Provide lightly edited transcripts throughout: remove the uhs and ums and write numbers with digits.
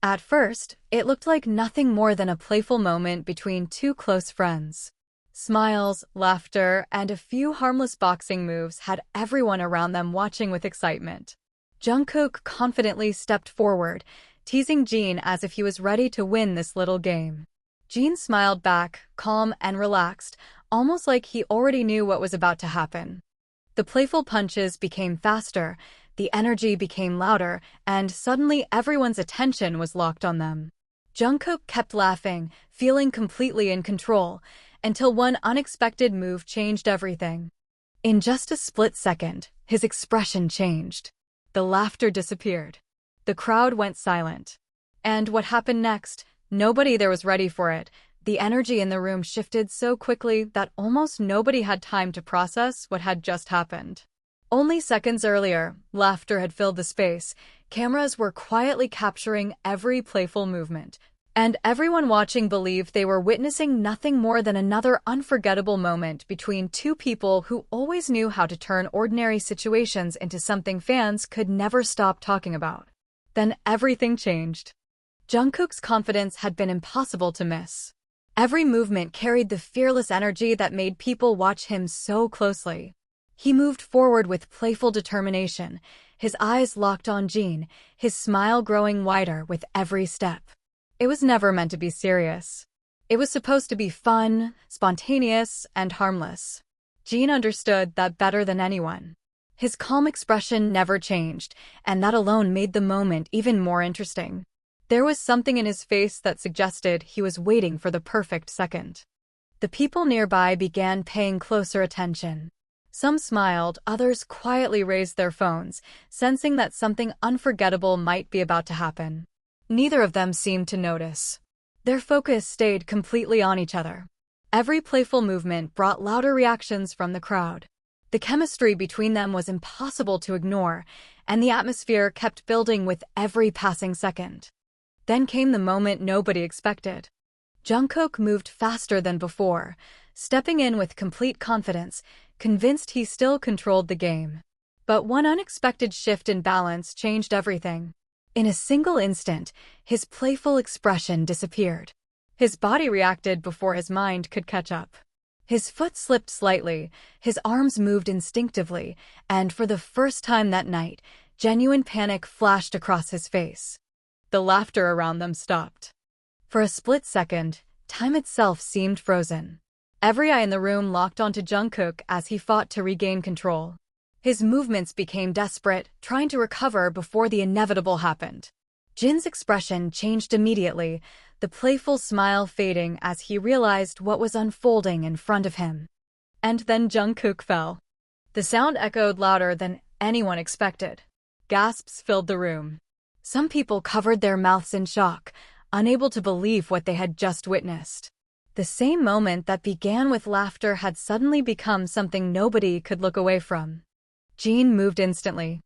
At first, it looked like nothing more than a playful moment between two close friends. Smiles, laughter, and a few harmless boxing moves had everyone around them watching with excitement. Jungkook confidently stepped forward, teasing Jin as if he was ready to win this little game. Jin smiled back, calm and relaxed, almost like he already knew what was about to happen. The playful punches became faster, the energy became louder, and suddenly everyone's attention was locked on them. Jungkook kept laughing, feeling completely in control, until one unexpected move changed everything. In just a split second, his expression changed. The laughter disappeared. The crowd went silent. And what happened next? Nobody there was ready for it. The energy in the room shifted so quickly that almost nobody had time to process what had just happened. Only seconds earlier, laughter had filled the space. Cameras were quietly capturing every playful movement, and everyone watching believed they were witnessing nothing more than another unforgettable moment between two people who always knew how to turn ordinary situations into something fans could never stop talking about. Then everything changed. Jungkook's confidence had been impossible to miss. Every movement carried the fearless energy that made people watch him so closely. He moved forward with playful determination, his eyes locked on Jin, his smile growing wider with every step. It was never meant to be serious. It was supposed to be fun, spontaneous, and harmless. Jin understood that better than anyone. His calm expression never changed, and that alone made the moment even more interesting. There was something in his face that suggested he was waiting for the perfect second. The people nearby began paying closer attention. Some smiled, others quietly raised their phones, sensing that something unforgettable might be about to happen. Neither of them seemed to notice. Their focus stayed completely on each other. Every playful movement brought louder reactions from the crowd. The chemistry between them was impossible to ignore, and the atmosphere kept building with every passing second. Then came the moment nobody expected. Jungkook moved faster than before, stepping in with complete confidence, convinced he still controlled the game. But one unexpected shift in balance changed everything. In a single instant, his playful expression disappeared. His body reacted before his mind could catch up. His foot slipped slightly, his arms moved instinctively, and for the first time that night, genuine panic flashed across his face. The laughter around them stopped. For a split second, time itself seemed frozen. Every eye in the room locked onto Jungkook as he fought to regain control. His movements became desperate, trying to recover before the inevitable happened. Jin's expression changed immediately, the playful smile fading as he realized what was unfolding in front of him. And then Jungkook fell. The sound echoed louder than anyone expected. Gasps filled the room. Some people covered their mouths in shock, unable to believe what they had just witnessed. The same moment that began with laughter had suddenly become something nobody could look away from. Jin moved instantly.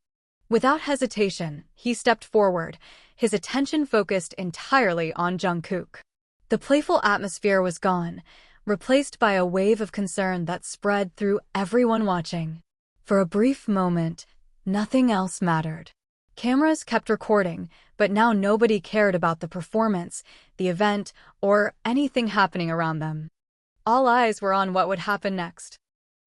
Without hesitation, he stepped forward, his attention focused entirely on Jungkook. The playful atmosphere was gone, replaced by a wave of concern that spread through everyone watching. For a brief moment, nothing else mattered. Cameras kept recording, but now nobody cared about the performance, the event, or anything happening around them. All eyes were on what would happen next.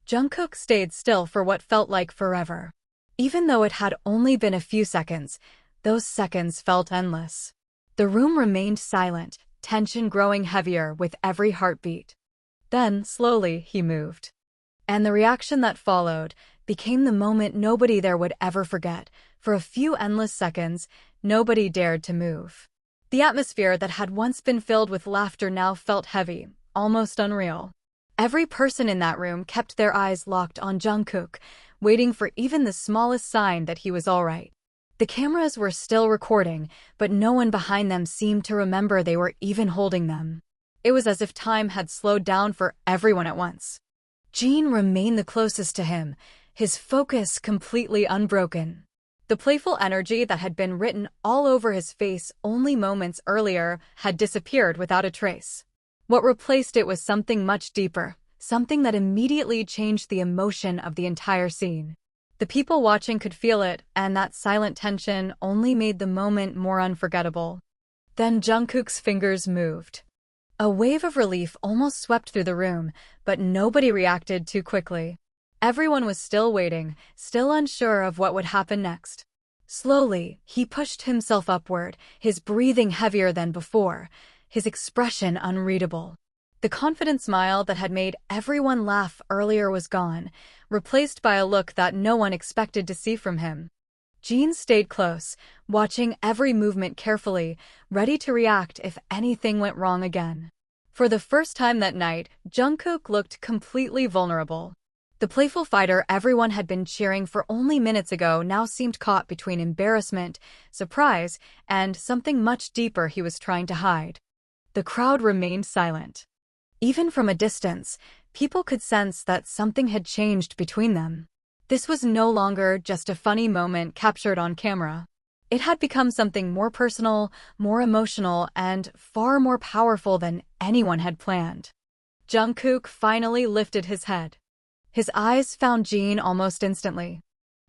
Jungkook stayed still for what felt like forever. Even though it had only been a few seconds, those seconds felt endless. The room remained silent, tension growing heavier with every heartbeat. Then, slowly, he moved. And the reaction that followed became the moment nobody there would ever forget. For a few endless seconds, nobody dared to move. The atmosphere that had once been filled with laughter now felt heavy, almost unreal. Every person in that room kept their eyes locked on Jungkook, waiting for even the smallest sign that he was all right. The cameras were still recording, but no one behind them seemed to remember they were even holding them. It was as if time had slowed down for everyone at once. Jin remained the closest to him, his focus completely unbroken. The playful energy that had been written all over his face only moments earlier had disappeared without a trace. What replaced it was something much deeper, something that immediately changed the emotion of the entire scene. The people watching could feel it, and that silent tension only made the moment more unforgettable. Then Jungkook's fingers moved. A wave of relief almost swept through the room, but nobody reacted too quickly. Everyone was still waiting, still unsure of what would happen next. Slowly, he pushed himself upward, his breathing heavier than before, his expression unreadable. The confident smile that had made everyone laugh earlier was gone, replaced by a look that no one expected to see from him. Jin stayed close, watching every movement carefully, ready to react if anything went wrong again. For the first time that night, Jungkook looked completely vulnerable. The playful fighter everyone had been cheering for only minutes ago now seemed caught between embarrassment, surprise, and something much deeper he was trying to hide. The crowd remained silent. Even from a distance, people could sense that something had changed between them. This was no longer just a funny moment captured on camera. It had become something more personal, more emotional, and far more powerful than anyone had planned. Jungkook finally lifted his head. His eyes found Jin almost instantly.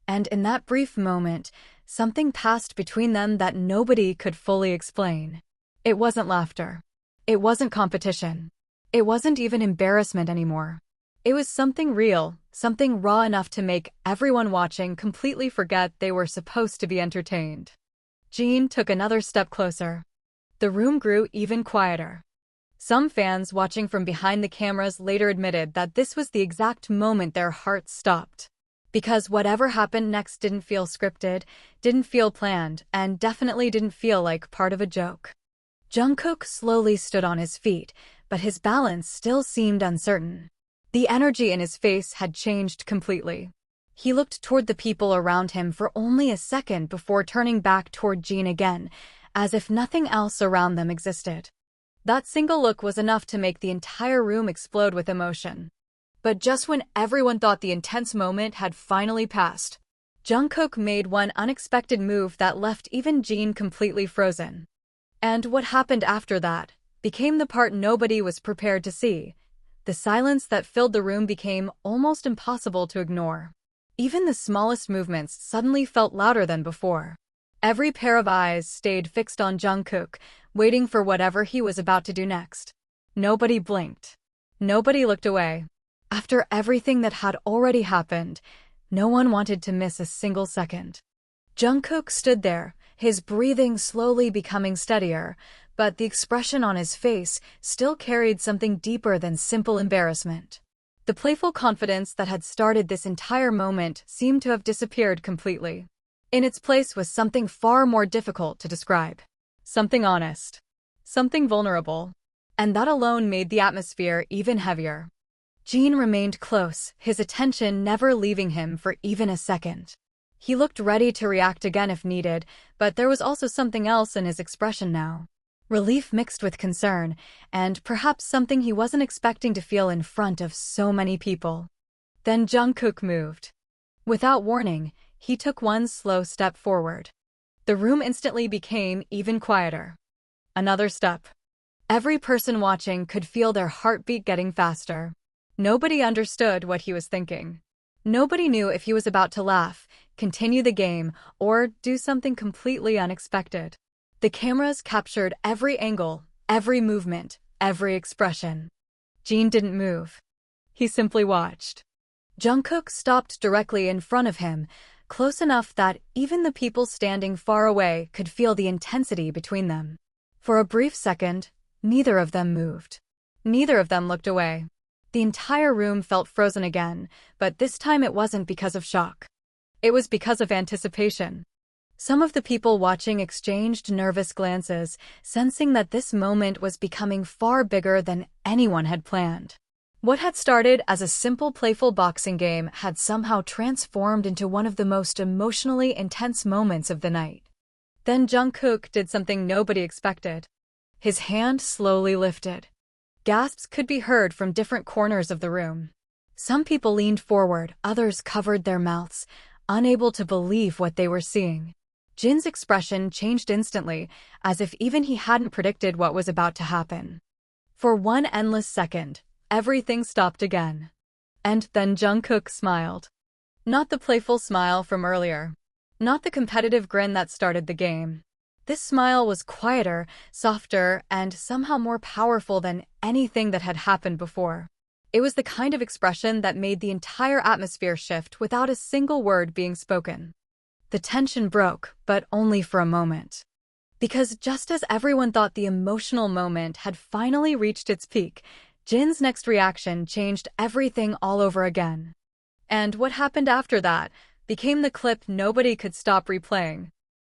And in that brief moment, something passed between them that nobody could fully explain. It wasn't laughter. It wasn't competition. It wasn't even embarrassment anymore. It was something real, something raw enough to make everyone watching completely forget they were supposed to be entertained. Jin took another step closer. The room grew even quieter. Some fans watching from behind the cameras later admitted that this was the exact moment their hearts stopped. Because whatever happened next didn't feel scripted, didn't feel planned, and definitely didn't feel like part of a joke. Jungkook slowly stood on his feet, but his balance still seemed uncertain. The energy in his face had changed completely. He looked toward the people around him for only a second before turning back toward Jin again, as if nothing else around them existed. That single look was enough to make the entire room explode with emotion. But just when everyone thought the intense moment had finally passed, Jungkook made one unexpected move that left even Jin completely frozen. And what happened after that became the part nobody was prepared to see. The silence that filled the room became almost impossible to ignore. Even the smallest movements suddenly felt louder than before. Every pair of eyes stayed fixed on Jungkook, waiting for whatever he was about to do next. Nobody blinked. Nobody looked away. After everything that had already happened, no one wanted to miss a single second. Jungkook stood there, his breathing slowly becoming steadier, but the expression on his face still carried something deeper than simple embarrassment. The playful confidence that had started this entire moment seemed to have disappeared completely. In its place was something far more difficult to describe. Something honest. Something vulnerable. And that alone made the atmosphere even heavier. Jin remained close, his attention never leaving him for even a second. He looked ready to react again if needed, but there was also something else in his expression now. Relief mixed with concern, and perhaps something he wasn't expecting to feel in front of so many people. Then Jungkook moved. Without warning, he took one slow step forward. The room instantly became even quieter. Another step. Every person watching could feel their heartbeat getting faster. Nobody understood what he was thinking. Nobody knew if he was about to laugh, continue the game, or do something completely unexpected. The cameras captured every angle, every movement, every expression. Jin didn't move. He simply watched. Jungkook stopped directly in front of him, close enough that even the people standing far away could feel the intensity between them. For a brief second, neither of them moved. Neither of them looked away. The entire room felt frozen again, but this time it wasn't because of shock. It was because of anticipation. Some of the people watching exchanged nervous glances, sensing that this moment was becoming far bigger than anyone had planned. What had started as a simple playful boxing game had somehow transformed into one of the most emotionally intense moments of the night. Then Jungkook did something nobody expected. His hand slowly lifted. Gasps could be heard from different corners of the room. Some people leaned forward, others covered their mouths, unable to believe what they were seeing. Jin's expression changed instantly, as if even he hadn't predicted what was about to happen. For one endless second, everything stopped again. And then Jungkook smiled. Not the playful smile from earlier. Not the competitive grin that started the game. This smile was quieter, softer, and somehow more powerful than anything that had happened before. It was the kind of expression that made the entire atmosphere shift without a single word being spoken. The tension broke, but only for a moment. Because just as everyone thought the emotional moment had finally reached its peak, Jin's next reaction changed everything all over again. And what happened after that became the clip nobody could stop replaying.